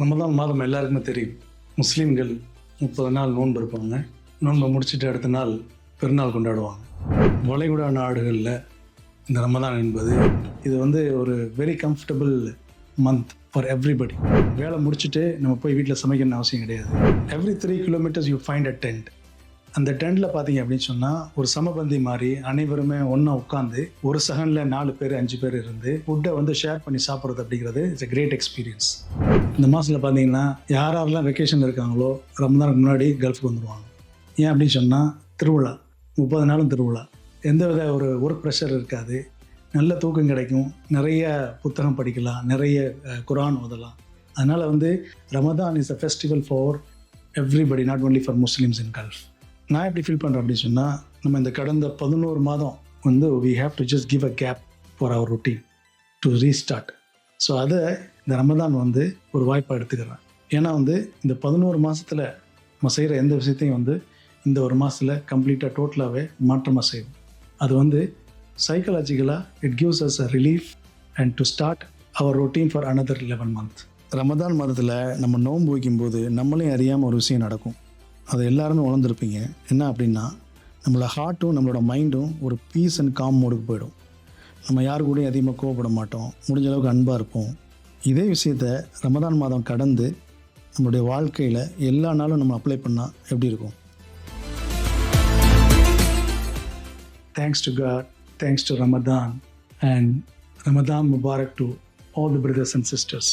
ரமதான் மாதம் எல்லாருக்குமே தெரியும். முஸ்லீம்கள் 30 நாள் நோன்பு இருப்பாங்க. நோன்பை முடிச்சுட்டு அடுத்த நாள் பெருநாள் கொண்டாடுவாங்க. வளைகுடா நாடுகளில் இந்த ரமதான் என்பது இது ஒரு very comfortable month for everybody. வேலை முடிச்சுட்டு நம்ம போய் வீட்டில் சமைக்கணும்னு அவசியம் கிடையாது. Every 3 kilometers you find a tent. அந்த டென்ட்டில் பார்த்தீங்க அப்படின்னு சொன்னால் ஒரு சமபந்தி மாதிரி அனைவருமே ஒன்றா உட்காந்து ஒரு சகனில் 4 பேர் 5 பேர் இருந்து ஃபுட்டை ஷேர் பண்ணி சாப்பிட்றது அப்படிங்கிறது இட்ஸ் a கிரேட் எக்ஸ்பீரியன்ஸ். இந்த மாதத்தில் பார்த்தீங்கன்னா யாரெல்லாம் வெக்கேஷன் இருக்காங்களோ ரமதானுக்கு முன்னாடி கல்ஃபுக்கு வந்துடுவாங்க. ஏன் அப்படின்னு சொன்னால் திருவிழா, 30 நாளும் திருவிழா, எந்தவித ஒரு ஒர்க் ப்ரெஷர் இருக்காது, நல்ல தூக்கம் கிடைக்கும், நிறைய புத்தகம் படிக்கலாம், நிறைய குரான் ஓதலாம். அதனால் Ramadan is a festival for everybody, not only for Muslims in gulf. நான் எப்படி ஃபீல் பண்ணுறேன் அப்படின்னு சொன்னால், நம்ம இந்த கடந்த 11 மாதம் we have to just give a gap for our routine to restart. So அதை இந்த ரமதான் ஒரு வாய்ப்பாக எடுத்துக்கிறேன். ஏன்னா இந்த 11 மாதத்தில் நம்ம செய்கிற எந்த விஷயத்தையும் இந்த ஒரு மாதத்தில் கம்ப்ளீட்டாக டோட்டலாகவே மாற்றமாக செய்வோம். அது சைக்கலாஜிக்கலாக it gives us a relief and to start our routine for another 11 months. Ramadan மாதத்தில் நம்ம நோன்பு வைக்கும்போது நம்மளையும் அறியாமல் ஒரு விஷயம் நடக்கும். அதை எல்லாருமே உணர்ந்துருப்பீங்க. என்ன அப்படின்னா, நம்மளோட ஹார்ட்டும் நம்மளோட மைண்டும் ஒரு பீஸ் அண்ட் காம் மோடுக்கு போயிடும். நம்ம யாரு கூடயும் அதிகமாக கோவப்பட மாட்டோம், முடிஞ்ச அளவுக்கு அன்பாக இருப்போம். இதே விஷயத்த ரமதான் மாதம் கடந்து நம்மளுடைய வாழ்க்கையில் எல்லா நாளும் நம்ம அப்ளை பண்ணால் எப்படி இருக்கும்? Thanks to God, thanks to Ramadan, and Ramadan Mubarak to all the brothers and sisters.